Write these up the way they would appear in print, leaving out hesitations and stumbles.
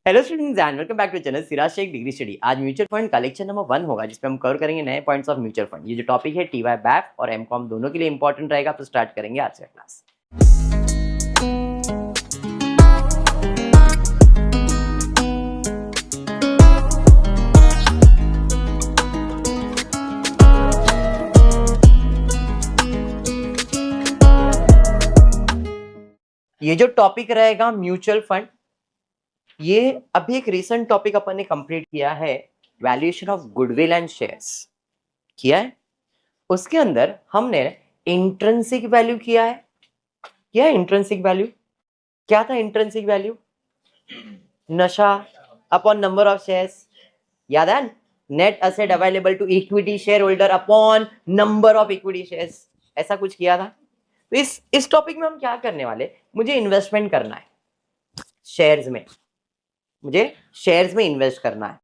Hello students and welcome back to channel Siraj Shaikh degree study. आज mutual fund का lecture number 1 होगा जिसमें हम कवर करेंगे नए पॉइंट्स ऑफ म्यूचुअल फंड। ये जो टॉपिक है टीवाई बैप और एमकॉम दोनों के लिए इंपॉर्टेंट रहेगा, तो स्टार्ट करेंगे आज से क्लास। ये जो टॉपिक रहेगा म्यूचुअल फंड, ये अभी एक रिसेंट टॉपिक अपन ने कंप्लीट किया है, valuation of goodwill and shares किया है। उसके अंदर हमने इंट्रिंसिक वैल्यू किया है। क्या है इंट्रिंसिक वैल्यू? क्या था इंट्रिंसिक वैल्यू? नशा अपॉन नंबर ऑफ शेयर्स, याद है? Net asset available to equity share holder upon number of equity shares, ऐसा कुछ किया था। तो इस टॉपिक में हम क्या करने वाले, मुझे इन्वेस्टमेंट करना है शेयर्स में, मुझे शेयर्स में इन्वेस्ट करना है,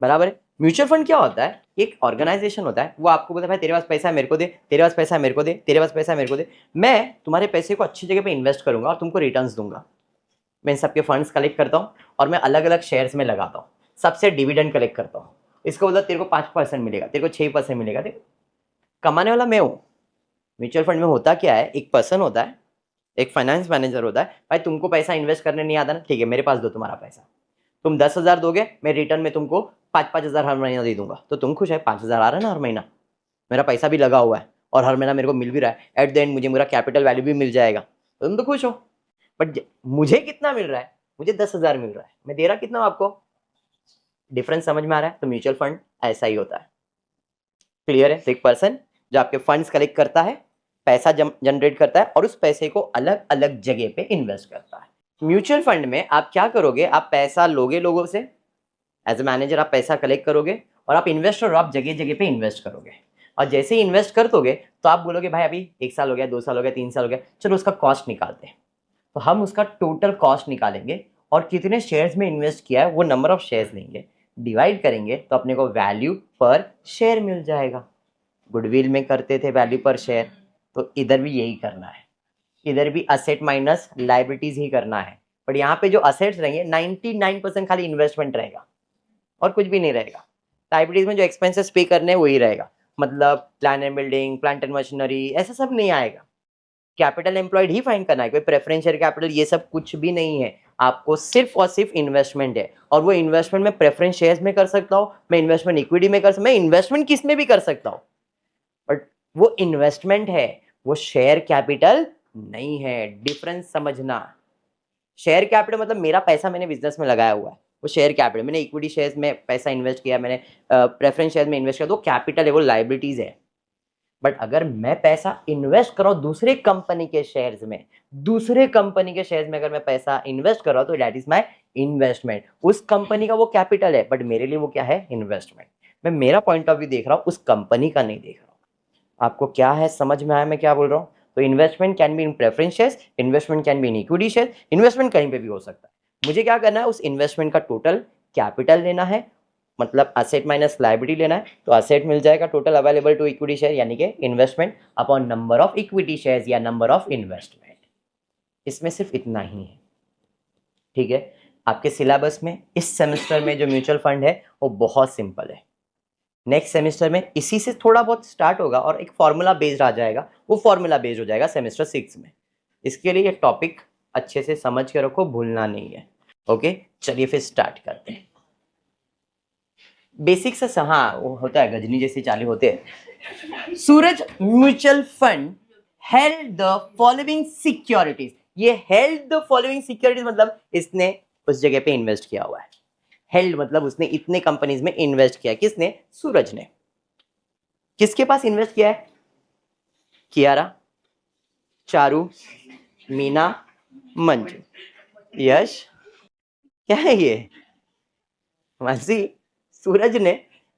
बराबर है। म्यूचुअल फंड क्या होता है? एक ऑर्गेनाइजेशन होता है, वो आपको बोलता है भाई तेरे पास पैसा है मेरे को दे, तेरे पास पैसा है मेरे को दे, तेरे पास पैसा है मेरे को दे। मैं तुम्हारे पैसे को अच्छी जगह पे इन्वेस्ट करूंगा और तुमको रिटर्न्स दूंगा। मैं इन सबके फंड्स कलेक्ट करता हूँ और मैं अलग अलग शेयर्स में लगाता हूँ, सबसे डिविडेंड कलेक्ट करता हूँ। इसका मतलब तेरे को 5% मिलेगा, तेरे को 6% मिलेगा, देखो कमाने वाला मैं हूँ। म्यूचुअल फंड में होता क्या है, एक पर्सन होता है, एक फाइनेंस मैनेजर होता है। भाई तुमको पैसा इन्वेस्ट करने नहीं आता ना, ठीक है मेरे पास दो तुम्हारा पैसा, तुम 10,000 दोगे, मैं रिटर्न में तुमको 5,000 हर महीना दे दूंगा, तो तुम खुश है? 5,000 आ रहा है ना हर महीना, मेरा पैसा भी लगा हुआ है और हर महीना मेरे को मिल भी रहा है, एट द एंड मुझे मेरा कैपिटल वैल्यू भी मिल जाएगा, तो तुम तो खुश हो। बट मुझे कितना मिल रहा है? मुझे 10,000 मिल रहा है, मैं दे रहा कितना हूं आपको? डिफरेंस समझ में आ रहा है? तो म्यूचुअल फंड ऐसा ही होता है, क्लियर है? तो एक पर्सन जो आपके फंड्स कलेक्ट करता है, पैसा जनरेट करता है और उस पैसे को अलग अलग जगह पे इन्वेस्ट करता है। म्यूचुअल फंड में आप क्या करोगे, आप पैसा लोगे लोगों से, एज ए मैनेजर आप पैसा कलेक्ट करोगे और आप इन्वेस्टर हो, आप जगह जगह पे इन्वेस्ट करोगे। और जैसे ही इन्वेस्ट कर दोगे तो आप बोलोगे भाई अभी 1 साल हो गया, 2 साल हो गया, 3 साल हो गया, चलो उसका कॉस्ट निकालते हैं। तो हम उसका टोटल कॉस्ट निकालेंगे और कितने शेयर्स में इन्वेस्ट किया है वो नंबर ऑफ शेयर्स लेंगे, डिवाइड करेंगे तो अपने को वैल्यू पर शेयर मिल जाएगा। गुडविल में करते थे वैल्यू पर शेयर, तो इधर भी यही करना है, इधर भी असेट माइनस लाइबिलिटीज ही करना है। बट यहाँ पे जो असेट्स रहेंगे 99% खाली इन्वेस्टमेंट रहेगा और कुछ भी नहीं रहेगा। लाइबिलिटीज में जो एक्सपेंसेस पे करने हैं वही रहेगा, मतलब plan and building, plant and machinery, ऐसा सब नहीं आएगा। कैपिटल एम्प्लॉयड ही फाइंड करना है, कोई प्रेफरेंस शेयर कैपिटल ये सब कुछ भी नहीं है। आपको सिर्फ और सिर्फ इन्वेस्टमेंट है, और वो इन्वेस्टमेंट मैं प्रेफरेंस शेयर्स में कर सकता हूँ, मैं इन्वेस्टमेंट इक्विटी में कर सकता हूँ, मैं इन्वेस्टमेंट किस में भी कर सकता हूँ, बट वो इन्वेस्टमेंट है, वो शेयर कैपिटल नहीं है। डिफरेंस समझना। शेयर कैपिटल मतलब मेरा पैसा मैंने बिजनेस में लगाया हुआ है, वो शेयर कैपिटल। मैंने इक्विटी शेयर्स में पैसा इन्वेस्ट किया, मैंने प्रेफरेंस शेयर में इन्वेस्ट किया, तो कैपिटल है, वो लाइबिलिटीज है। बट अगर मैं पैसा इन्वेस्ट कर रहा हूं दूसरे कंपनी के शेयर्स में, दूसरे कंपनी के शेयर्स में अगर मैं पैसा इन्वेस्ट कर रहा हूं, तो दैट इज माय इन्वेस्टमेंट। उस कंपनी का वो कैपिटल है, बट मेरे लिए वो क्या है? इन्वेस्टमेंट। मैं मेरा पॉइंट ऑफ व्यू देख रहा हूं, उस कंपनी का नहीं देख रहा हूं। आपको क्या है, समझ में आया मैं क्या बोल रहा हूँ? तो investment can be in preference shares, investment can be in equity share, investment कहीं पे भी हो सकता है। मुझे क्या करना है, उस इन्वेस्टमेंट का टोटल कैपिटल लेना है, मतलब असेट माइनस लायबिलिटी लेना है। तो असेट मिल जाएगा total available to equity share, यानी कि investment upon number of equity shares या नंबर ऑफ इन्वेस्टमेंट। इसमें सिर्फ इतना ही है, ठीक है? आपके सिलेबस में इस सेमेस्टर में जो म्यूचुअल फंड है वो बहुत सिंपल है। नेक्स्ट सेमेस्टर में इसी से थोड़ा बहुत स्टार्ट होगा और एक फॉर्मूला बेस्ड आ जाएगा, वो फॉर्मूला बेस्ड हो जाएगा सेमेस्टर 6 में। इसके लिए ये टॉपिक अच्छे से समझ के रखो, भूलना नहीं है। ओके, चलिए फिर स्टार्ट करते हैं। बेसिक से हाँ वो होता है, गजनी जैसे चालू होते हैं। Suraj mutual fund held the following securities. ये हेल्ड द फॉलोइंग सिक्योरिटीज मतलब इसने उस जगह पे इन्वेस्ट किया हुआ है। हेल्ड मतलब उसने इतने कंपनीज में इन्वेस्ट किया। किसने? सूरज ने। किसके पास इन्वेस्ट किया है? कियारा, चारू, मीना, मंजू, यश। क्या है ये? मानसी, सूरज ने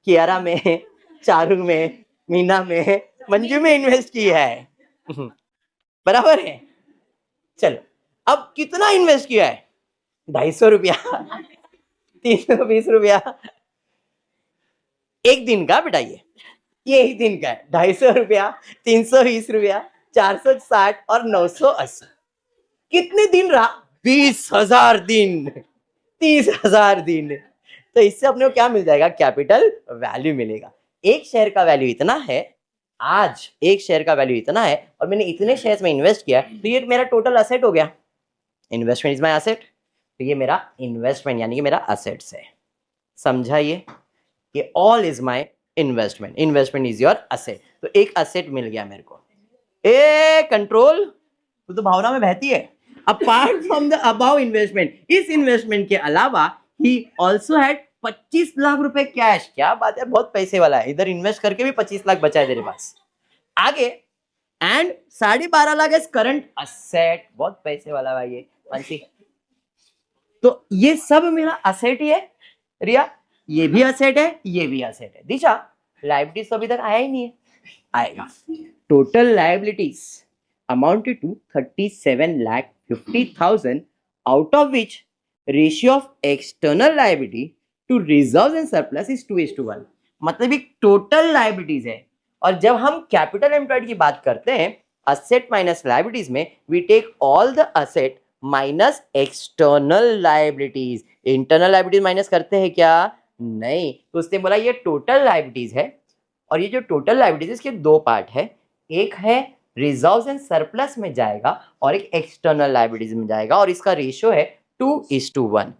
कियारा में, चारू में, मीना में, मंजू में इन्वेस्ट किया है। बराबर है। चलो, अब कितना इन्वेस्ट किया है? 250 रुपया, 320 रुपया। एक दिन का बेटा, ये एक दिन का है। 250 रुपया, 320 रुपया, 460 और 980। कितने दिन रहा? 20,000 दिन। 30,000 दिन। तो इससे अपने को क्या मिल जाएगा? कैपिटल वैल्यू मिलेगा। एक शेयर का वैल्यू इतना है, आज एक शेयर का वैल्यू इतना है और मैंने इतने शेयर्स में इन्वेस्ट किया, तो ये मेरा टोटल असेट हो गया। इन्वेस्टमेंट इज माय एसेट, तो ये मेरा इन्वेस्टमेंट यानी कि मेरा असेट्स है। समझा ये all is my investment, investment is your asset. तो एक असेट मिल गया मेरे को। ए कंट्रोल, तो भावना में बहती है। Apart from the above investment, इस इन्वेस्टमेंट के अलावा ही ऑल्सो हैड 25 लाख रुपए कैश। क्या बात है, बहुत पैसे वाला है। इधर इन्वेस्ट करके भी 25 लाख बचा है तेरे पास। आगे and 12.5 lakh is current asset, बहुत पैसे वाला भाई ये पंची। तो ये सब मेरा असेट ही है रिया, ये भी असेट है, ये भी असेट है। दिशा लायबिलिटीज तो अभी तक आया ही नहीं है, आएगा। Total liabilities amounted to 37,50,000, out of which ratio of external liability to reserves and surplus is 2:1। मतलब एक टोटल लायबिलिटीज है। और जब हम कैपिटल एम्प्लॉयड की बात करते हैं असेट माइनस लायबिलिटीज में, we take all the asset minus external liabilities. Internal liabilities minus करते हैं क्या? नहीं। तो उसने बोला ये टोटल लायबिलिटीज है, और ये जो टोटल लायबिलिटीज इसके दो पार्ट है, एक है रिजर्व्स एंड सरप्लस में जाएगा और एक एक्सटर्नल लायबिलिटीज में जाएगा, और इसका रेशियो है 2:1।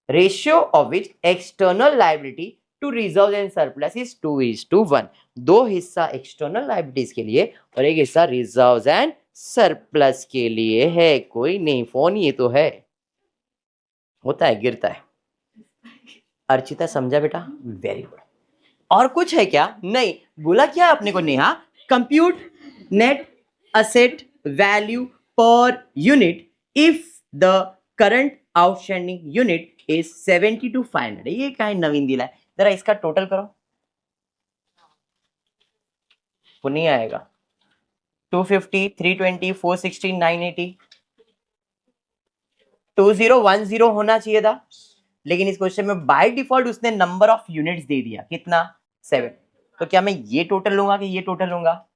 Ratio of which external liability to reserve and surplus is 2:1। दो हिस्सा एक्सटर्नल लायबिलिटीज के लिए और एक हिस्सा रिजर्व एंड सरप्लस के लिए है। कोई नहीं, फोन ये तो है, होता है, गिरता है। अर्चिता समझा बेटा? Very good. और कुछ है क्या? नहीं। बोला क्या आपने को Neha? Compute net asset value per unit if the current outstanding unit is 72,500। ये क्या है नवीन दिला है, जरा इसका टोटल करो। वो नहीं आएगा। 250, 320, 460, 980, 2010 होना चाहिए था, लेकिन इस क्वेश्चन में बाय डिफॉल्ट उसने नंबर ऑफ यूनिट्स दे दिया। कितना? 7। तो क्या मैं ये टोटल लूंगा कि ये टोटल लूंगा?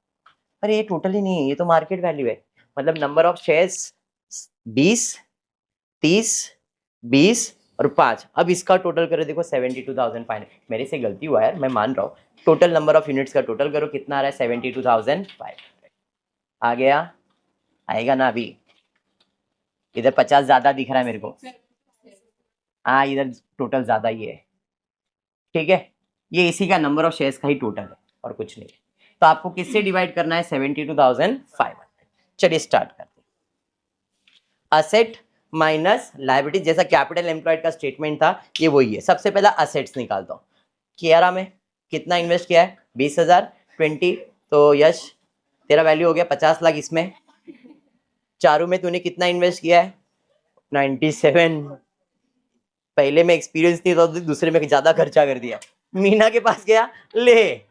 अरे ये टोटल ही नहीं है, ये तो मार्केट वैल्यू है। मतलब नंबर ऑफ शेयर्स 20, 30, 20 और 5। अब इसका टोटल करो, देखो 72,500। मेरे से गलती हुआ यार, मैं मान रहा हूँ। टोटल नंबर ऑफ यूनिट्स का टोटल करो, कितना आ रहा है? 72,500। आ गया? आएगा ना अभी? इधर 50 ज्यादा दिख रहा है मेरे को। हाँ, इधर टोटल ज्यादा ही है। ठीक है, ये इसी का नंबर ऑफ शेयर्स का ही टोटल है और कुछ नहीं। तो आपको किससे डिवाइड करना है? 72,500। चलिए स्टार्ट करते हैं। असेट माइनस लायबिलिटी, जैसा कैपिटल एम्प्लॉयड का स्टेटमेंट था, ये वही है। सबसे पहला असेट्स निकालता हूँ। कियारा में कितना इन्वेस्ट किया है? 20,000। 20, तो यश तेरा वैल्यू हो गया 50 लाख। इसमें चारू में तूने कितना इन्वेस्ट किया है? 97। पहले में एक्सपीरियंस नहीं था, तो दूसरे में ज्यादा खर्चा कर दिया। मीना के पास गया, ले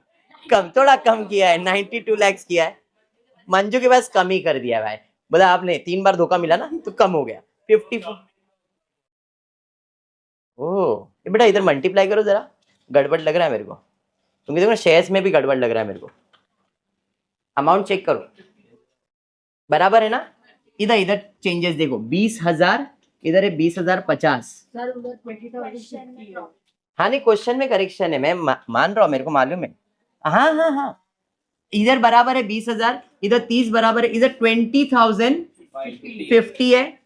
कम, थोड़ा कम किया है, 92 लाख किया है। मंजू के पास कम ही कर दिया भाई। बोला आपने 3 बार धोखा मिला ना, तो कम हो गया 54। ओह बेटा इधर मल्टीप्लाई करो जरा, गड़बड़ लग रहा है मेरे को। तुम देखो शेयर्स में भी गड़बड़ लग रहा है मेरे को। अमाउंट चेक करो, बराबर है ना? इधर इधर चेंजेस देखो, 20,000 इधर है, 20,050। हाँ नहीं, क्वेश्चन में करेक्शन है, मैं मान रहा हूँ, मेरे को मालूम है। हाँ हाँ हाँ, इधर बराबर है 20,000, इधर 30 बराबर है, इधर 20,050 है,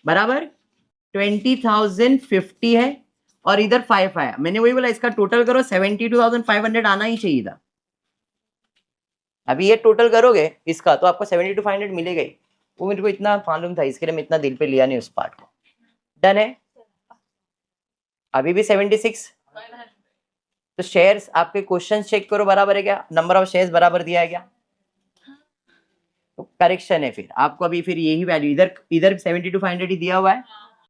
बराबर 20,050 है, और इधर 5 आया। मैंने वही बोला, इसका टोटल करो, 72,500 आना ही चाहिए था। अभी ये टोटल करोगे इसका तो आपको 72,500 मिलेगा ही। वो मेरे को इतना मालूम था, इसके लिए मैं इतना दिल पे लिया नहीं उस पार्ट को। डन है? अभी भी 76। तो शेयर्स आपके क्वेश्चन चेक करो, बराबर है क्या? नंबर ऑफ शेयर्स बराबर दिया है क्या? तो करेक्शन है फिर आपको। अभी फिर यही वैल्यू इधर 72,500 ही दिया हुआ है,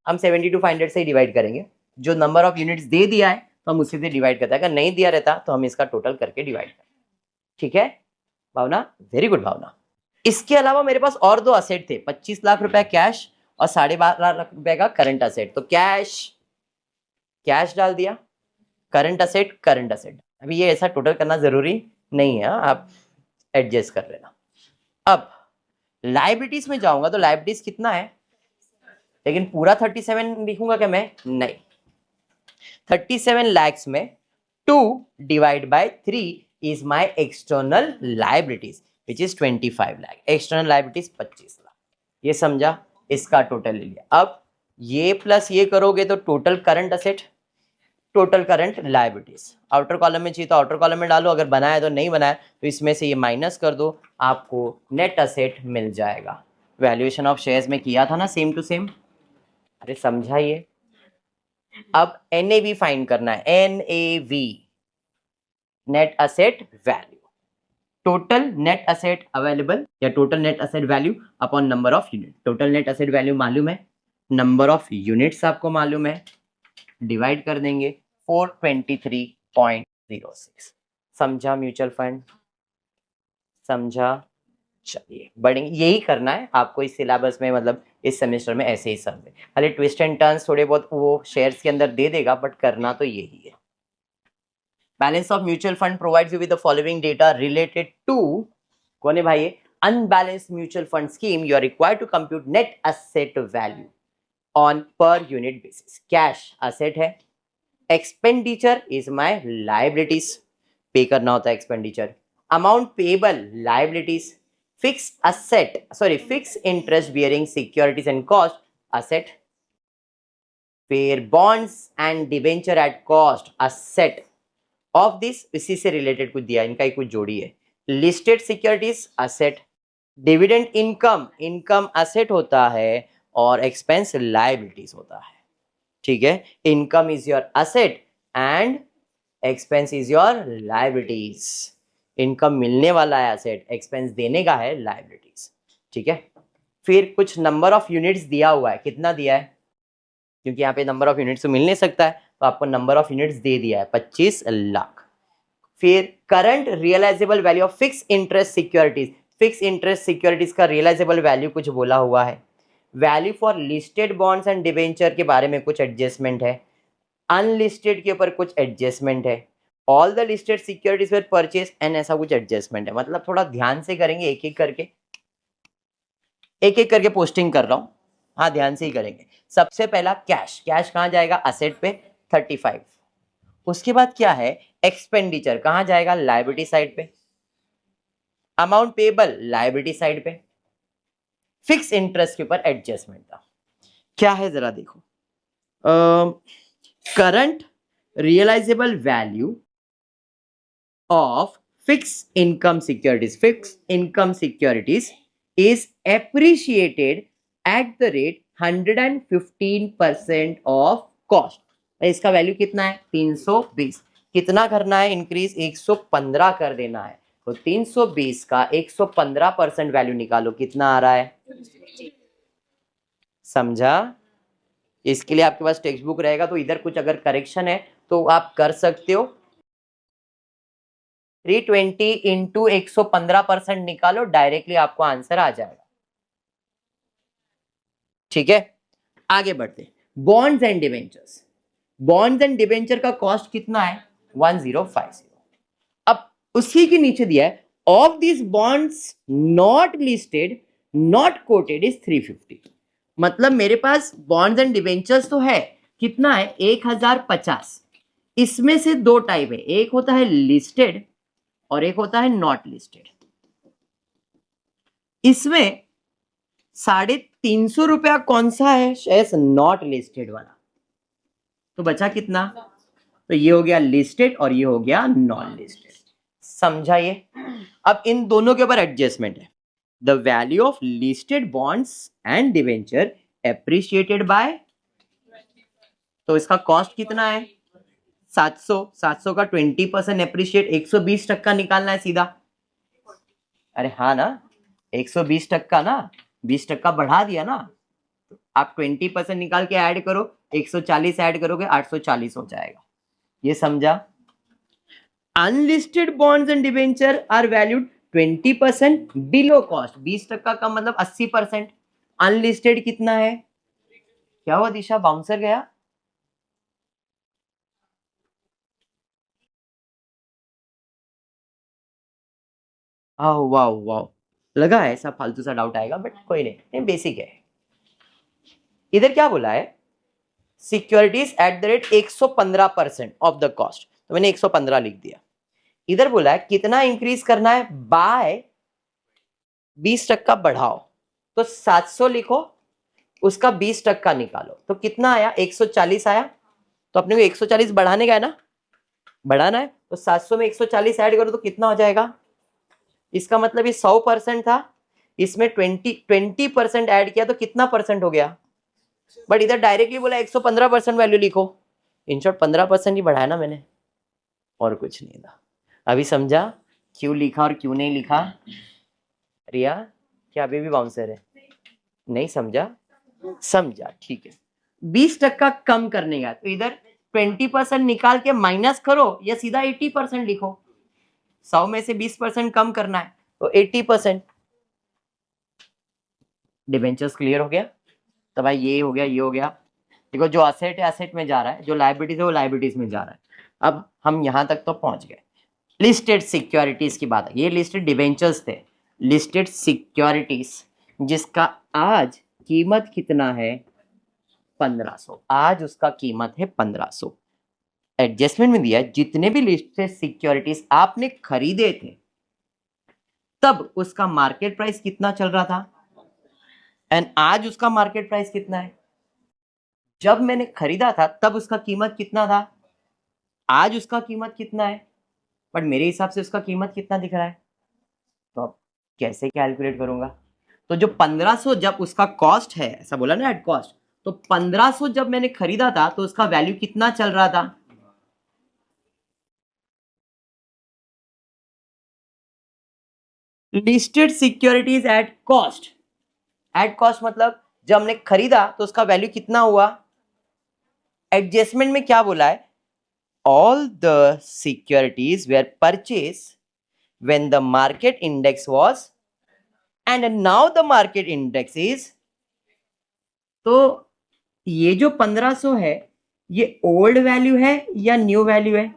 हम 72,500 से ही डिवाइड करेंगे। जो नंबर ऑफ यूनिट्स दे दिया है तो हम उसी से डिवाइड करते हैं, अगर नहीं दिया रहता तो हम इसका टोटल करके डिवाइड करें। ठीक है भावना? वेरी गुड भावना। इसके अलावा मेरे पास और दो असेट थे, 25 लाख रुपए कैश और 12.5 लाख रुपए का करंट असेट। तो कैश डाल दिया, करंट असेट। अभी ये ऐसा टोटल करना जरूरी नहीं है, आप एडजस्ट कर लेना। अब लायबिलिटीज में जाऊंगा तो लायबिलिटीज कितना है? लेकिन पूरा 37 लिखूंगा क्या मैं? नहीं, 37 lakhs में 2 divide by 3 is my external liabilities which is 25 lakh, external liabilities 25 lakh. ये समझा? इसका टोटल ले लिया। अब ये प्लस ये करोगे तो total current asset, total current liabilities. Outer column में चाहिए तो आउटर कॉलम में डालो, अगर बनाया तो नहीं बनाया तो इसमें से ये माइनस कर दो, आपको नेट असेट मिल जाएगा। वैल्यूएशन ऑफ शेयर्स में किया था ना सेम टू सेम। अरे समझा ये? अब NAV फाइंड करना है, NAV, net asset value, total net asset available या total net asset value upon number of unit. Total net asset value मालूम है, नंबर ऑफ यूनिट्स आपको मालूम है, डिवाइड कर देंगे 423.06। समझा म्यूचुअल फंड? समझा? चलिए बढ़ेंगे, यही करना है आपको इस सिलेबस में, मतलब इस सेमेस्टर में ऐसे ही सब में। खाली ट्विस्ट एंड टर्न्स थोड़े बहुत वो शेयर्स के अंदर दे देगा, बट करना तो यही है। Balance of mutual fund provides you with the following data related to, कौन है भाई? Unbalanced mutual fund scheme you are required to compute net asset value on per unit basis. Cash asset है, expenditure is my liabilities, pay करना होता है expenditure, amount payable liabilities, fix asset sorry fix interest bearing securities and cost asset, फिर bonds and debenture at cost asset of this, इसी से related कुछ दिया, इनका ही कुछ जोड़ी है, listed securities asset, dividend income, income asset होता है और एक्सपेंस लाइबिलिटीज होता है। ठीक है, income is your asset and expense is your liabilities. Income मिलने वाला है असेट, एक्सपेंस देने का है लाइबिलिटीज। ठीक है, फिर कुछ नंबर ऑफ यूनिट्स दिया हुआ है, कितना दिया है? क्योंकि यहाँ पे नंबर ऑफ यूनिट्स तो मिल नहीं सकता है, तो आपको नंबर ऑफ यूनिट्स दे दिया है 25 लाख। फिर current realisable value of fix interest securities, fix interest securities का रियलाइजेबल वैल्यू कुछ बोला हुआ है। Value for listed bonds and debenture के बारे में कुछ एडजस्टमेंट है, अनलिस्टेड के ऊपर कुछ एडजस्टमेंट है, all the listed securities for purchase and ऐसा कुछ एडजस्टमेंट है। मतलब थोड़ा ध्यान से करेंगे, एक एक करके पोस्टिंग कर रहा हूं, हाँ ध्यान से ही करेंगे। सबसे पहला कैश, कैश कहाँ जाएगा? असेट पे 35। उसके बाद क्या है? एक्सपेंडिचर कहाँ जाएगा? लायबिलिटी साइड पे। अमाउंट पेबल लायबिलिटी साइड पे। फिक्स इंटरेस्ट के ऊपर एडजस्टमेंट था, क्या है जरा देखो। Current realisable value of fix income securities, fix income securities is appreciated at the rate 115% of cost. इसका वैल्यू कितना है? 320। कितना करना है इंक्रीज? 115 कर देना है। तो 320 का 115% वैल्यू निकालो, कितना आ रहा है? समझा? इसके लिए आपके पास टेक्स्ट बुक रहेगा, तो इधर कुछ अगर करेक्शन है तो आप कर सकते हो। 320 इंटू 115% निकालो, डायरेक्टली आपको आंसर आ जाएगा। ठीक है, आगे बढ़ते। Bonds and debentures, bonds and debenture का कॉस्ट कितना है? 1050। अब उसी के नीचे दिया है of this bonds not listed not coated is 350। मतलब मेरे पास बॉन्ड्स एंड डिवेंचर्स तो है, कितना है? 1050। इसमें से दो टाइप है, एक होता है लिस्टेड और एक होता है नॉट लिस्टेड। इसमें 350 कौन सा है? शेयर्स नॉट लिस्टेड वाला। तो बचा कितना? तो ये हो गया लिस्टेड और ये हो गया नॉन लिस्टेड। समझा ये? अब इन दोनों के ऊपर एडजस्टमेंट है। The value of listed bonds and debenture appreciated by, तो इसका कॉस्ट कितना है? 700। 700 का 20% एप्रिशिएट, 120% निकालना है सीधा। अरे हाँ ना, 120% ना, 20% बढ़ा दिया ना, आप 20% निकाल के ऐड करो, 140 ऐड करोगे 840 हो जाएगा। ये समझा? Unlisted bonds and debenture are valued 20% below cost, 20% का मतलब 80%। अनलिस्टेड कितना है? क्या हुआ दिशा, बाउंसर गया? वाह वाह वाह, लगा है ऐसा फालतू सा डाउट आएगा, बट कोई नहीं, बेसिक है। इधर क्या बोला है, securities eight the rate 115% of the cost, तो मैंने 115 लिख दिया। इधर बोला है कितना इंक्रीज करना है, बाय 20% बढ़ाओ, तो 700 लिखो, उसका 20% निकालो, तो कितना आया, 140 आया। तो अपने को 140 बढ़ाने का है ना, बढ़ाना है, तो 700 में 140 ऐड करो तो कितना हो जाएगा, इसका मतलब ये 100% था, इसमें 20% ऐड किया तो कितना परसेंट हो गया, बट इधर डायरेक्टली बोला 115% वैल्यू लिखो, इन शॉर्ट 15% ही बढ़ाया ना मैंने, और कुछ नहीं था। अभी समझा क्यों लिखा और क्यों नहीं लिखा? रिया क्या अभी भी बाउंसर है? नहीं समझा? समझा, ठीक है। 20% कम करने का, तो इधर 20% निकाल के माइनस करो या सीधा 80% लिखो, 100 में से 20% कम करना है तो 80%। डिबेंचर्स क्लियर हो गया? तो भाई ये हो गया, ये हो गया। देखो जो असेट है असेट में जा रहा है, जो लायबिलिटीज है वो लायबिलिटीज में जा रहा है। अब हम यहां तक तो पहुंच गए। लिस्टेड सिक्योरिटीज की बात है, ये लिस्टेड डिबेंचर्स थे, लिस्टेड सिक्योरिटीज जिसका आज कीमत कितना है, 1500, आज उसका कीमत है 1500। एडजस्टमेंट में दिया है जितने भी लिस्टेड सिक्योरिटीज आपने खरीदे थे तब उसका मार्केट प्राइस कितना चल रहा था, एंड आज उसका मार्केट प्राइस कितना है। जब मैंने खरीदा था तब उसका कीमत कितना था, आज उसका कीमत कितना है, बट मेरे हिसाब से उसका कीमत कितना दिख रहा है, तो अब कैसे कैलकुलेट करूंगा। तो जो 1500 जब उसका कॉस्ट है, ऐसा बोला ना एट कॉस्ट, तो 1500 जब मैंने खरीदा था तो उसका वैल्यू कितना चल रहा था, listed securities at cost. At cost मतलब जब हमने खरीदा तो उसका वैल्यू कितना हुआ। एडजस्टमेंट में क्या बोला है, all the securities were purchase when the market index was and now the market index is। तो ये जो 1500 है ये ओल्ड वैल्यू है या न्यू वैल्यू है,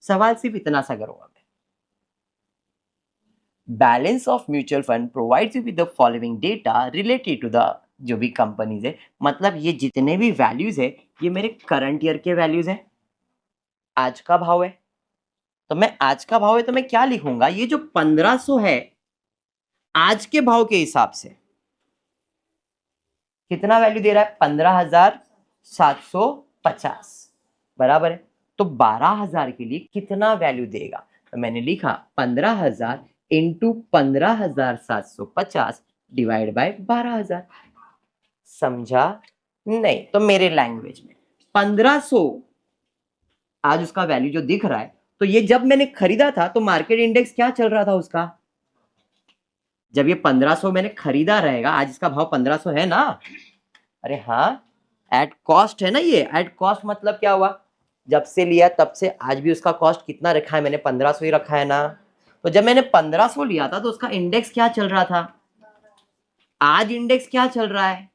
सवाल सिर्फ इतना सा करूंगा मैं। Balance of mutual fund provides you with the following data related to the, जो भी कंपनीज है, मतलब ये जितने भी वैल्यूज है ये मेरे करंट ईयर के वैल्यूज है, आज का भाव है। तो मैं आज का भाव है तो मैं क्या लिखूंगा, ये जो 1500 है आज के भाव के हिसाब से कितना वैल्यू दे रहा है, 15,750 बराबर है। तो 12,000 के लिए कितना वैल्यू देगा, तो मैंने लिखा 15,000 इंटू 15,750 डिवाइड बाय 12,000। समझा नहीं? तो मेरे लैंग्वेज में 1500 आज उसका वैल्यू जो दिख रहा है, तो ये जब मैंने खरीदा था तो मार्केट इंडेक्स क्या चल रहा था उसका, जब ये 1500 मैंने खरीदा रहेगा, आज इसका भाव 1500 है ना, अरे हाँ एट कॉस्ट है ना, ये एट कॉस्ट मतलब क्या हुआ, जब से लिया तब से आज भी उसका कॉस्ट कितना रखा है मैंने, 1500 ही रखा है ना। तो जब मैंने 1500 लिया था तो उसका इंडेक्स क्या चल रहा था, आज इंडेक्स क्या चल रहा है,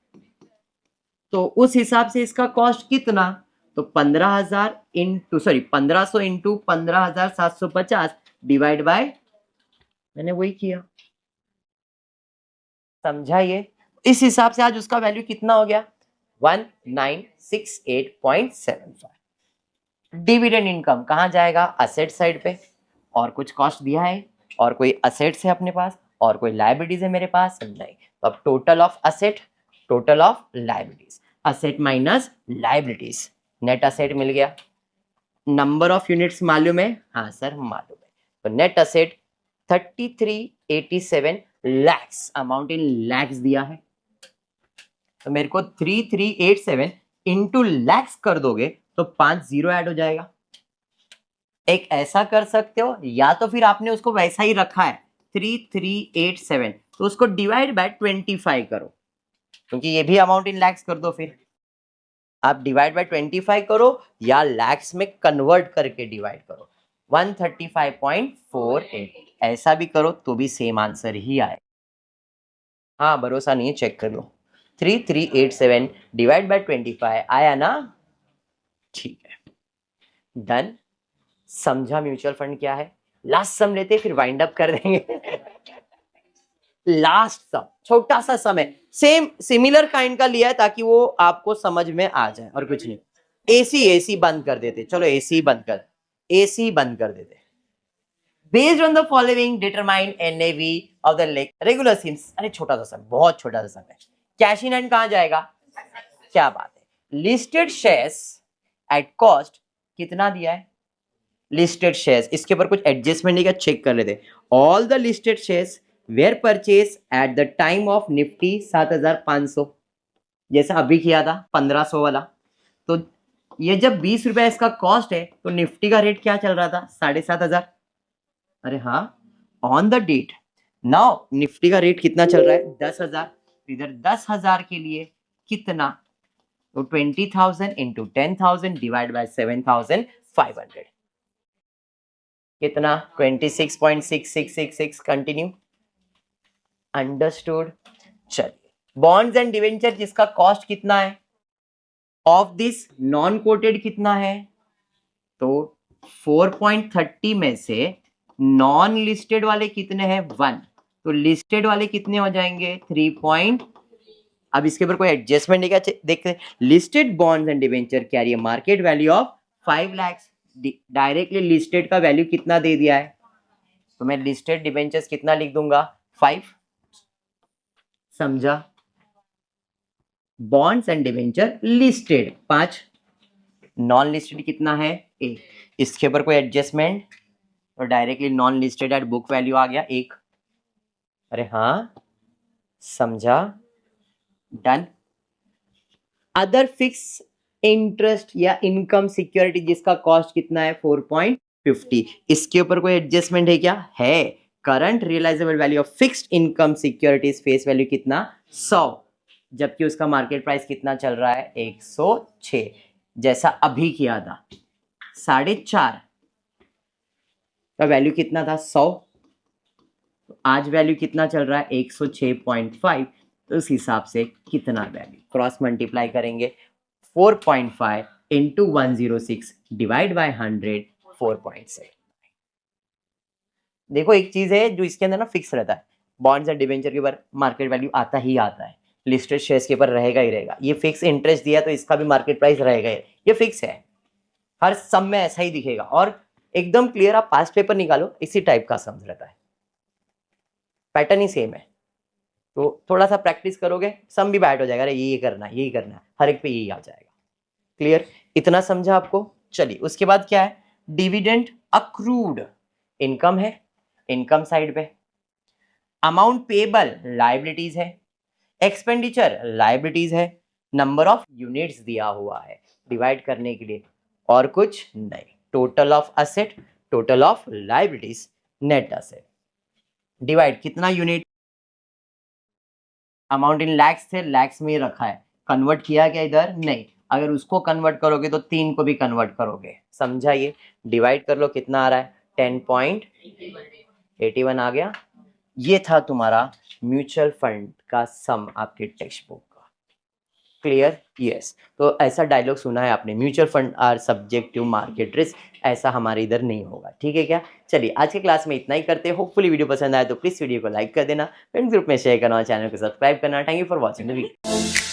तो उस हिसाब से इसका कॉस्ट कितना, तो 15,000 इंटू 1500 इंटू 15,750 डिवाइड बाय, मैंने वही किया। समझा ये? इस हिसाब से आज उसका वैल्यू कितना हो गया, 1968.75। डिविडेंड इनकम कहां जाएगा, असेट साइड पे, और कुछ कॉस्ट दिया है और कोई असेट्स है अपने पास और कोई लायबिलिटीज है मेरे पास, नहीं। तो अब total of asset, total of liabilities, asset minus liabilities, net asset मिल गया। नंबर ऑफ यूनिट्स मालूम है, हाँ सर मालूम है। तो net asset 3387 lakhs, amount in lakhs दिया है, तो मेरे को 3387 इंटू लैक्स कर दोगे तो 5 जीरो ऐड हो जाएगा। एक ऐसा कर सकते हो, या तो फिर आपने उसको वैसा ही रखा है 3387, तो उसको डिवाइड बाय 25 करो, क्योंकि ये भी अमाउंट इन लैक्स कर दो, फिर आप डिवाइड बाय 25 करो या लैक्स में कन्वर्ट करके डिवाइड करो, 135.48, ऐसा भी करो तो भी सेम आंसर ही आए। हाँ भरोसा नहीं है चेक कर लो, 3387 डिवाइड बाय 25 आया ना, ठीक है डन। समझा म्यूचुअल फंड क्या है? लास्ट सम लेते फिर वाइंड अप कर देंगे। लास्ट सम, छोटा सा सम है, सेम सिमिलर काइंड का लिया है ताकि वो आपको समझ में आ जाए और कुछ नहीं। एसी बंद कर देते, चलो एसी बंद कर देते। Based on the following determine NAV of the regular schemes. अरे छोटा सा सम, बहुत छोटा सा सम है। कैश इन हैंड कहां जाएगा? क्या बात है। लिस्टेड शेयर्स एट कॉस्ट कितना दिया है? लिस्टेड शेयर्स, इसके ऊपर कुछ एडजस्टमेंट नहीं का, चेक कर लेते। All the listed shares where purchase at the time of Nifty 7500, जैसा अभी किया था 1500 वाला। तो ये जब 20 रुपया इसका कॉस्ट है तो निफ्टी का रेट क्या चल रहा था? 7500। अरे हाँ, on the date now Nifty का रेट कितना चल रहा है? 10,000। इधर 10,000 के लिए कितना? तो 20,000 इंटू 10,000 डिवाइड बाय 7,500 कितना? 26.6666। कंटिन्यू। अंडरस्टूड। चलिए, बॉन्ड्स एंड डिवेंचर जिसका कॉस्ट कितना है? ऑफ दिस नॉन कोटेड कितना है? तो 4.30 में से नॉन लिस्टेड वाले कितने हैं? 1। तो लिस्टेड वाले कितने हो जाएंगे? 3. अब इसके ऊपर कोई एडजस्टमेंट नहीं क्या? देखते हैं। Listed bonds and debenture carry market value of 5 lakh. Directly listed का वैल्यू कितना दे दिया है, तो मैं लिस्टेड डिवेंचर्स कितना लिख दूंगा? 5। समझा? Bonds and debenture listed 5, non listed कितना है? 1। इसके ऊपर कोई एडजस्टमेंट, तो directly non listed at book value आ गया 1। अरे हाँ, समझा? डन। अदर फिक्स इंटरेस्ट या इनकम सिक्योरिटी जिसका कॉस्ट कितना है? 4.50। इसके ऊपर कोई एडजस्टमेंट है क्या? है। Current realisable value of fixed income securities face value कितना? 100, जबकि उसका मार्केट प्राइस कितना चल रहा है? 106, जैसा अभी किया था। 4.5 का वैल्यू कितना था? 100। आज वैल्यू कितना चल रहा है? 106.5। तो उस हिसाब से कितना वैल्यू? क्रॉस मल्टीप्लाई करेंगे। 4.5 इंटू 106 डिवाइड बाय 100, 4.7। देखो एक चीज है जो इसके अंदर ना फिक्स रहता है, बॉन्ड्स एंड डिवेंचर के ऊपर मार्केट वैल्यू आता ही आता है, लिस्टेड शेयर्स के ऊपर रहेगा ही रहेगा। ये फिक्स इंटरेस्ट दिया तो इसका भी मार्केट प्राइस रहेगा ही, ये फिक्स है। हर सम में ऐसा ही दिखेगा और एकदम क्लियर। आप पास्ट पेपर निकालो, इसी टाइप का सम रहता है, पैटर्न ही सेम है। तो थोड़ा सा प्रैक्टिस करोगे, सम भी बैठ हो जाएगा। अरे ये करना है, यही करना है, हर एक पे यही आ जाएगा। क्लियर? इतना समझा आपको? चलिए, उसके बाद क्या है? डिविडेंड अक्रूड इनकम है, इनकम साइड पे। अमाउंट पेबल लाइबिलिटीज है, एक्सपेंडिचर लाइबिलिटीज है, नंबर ऑफ यूनिट्स दिया हुआ है डिवाइड करने के लिए, और कुछ नहीं। Total of asset, total of liabilities, net asset. Divide कितना यूनिट? अमाउंट इन लैक्स थे, लैक्स में ही रखा है। कन्वर्ट किया क्या इधर? नहीं। अगर उसको कन्वर्ट करोगे तो 3 को भी कन्वर्ट करोगे। समझा? ये डिवाइड कर लो, कितना आ रहा है? 10.81 आ गया। ये था तुम्हारा म्यूचुअल फंड का सम आपके टेक्स्ट बुक का। क्लियर? यस। तो ऐसा डायलॉग सुना है आपने, mutual fund are subject to market risk. ऐसा हमारे इधर नहीं होगा, ठीक है क्या? चलिए, आज के क्लास में इतना ही करते हैं। होपफुली वीडियो पसंद आए तो प्लीज वीडियो को लाइक कर देना, फ्रेंड्स ग्रुप में शेयर करना, चैनल को सब्सक्राइब करना। Thank you for watching the video.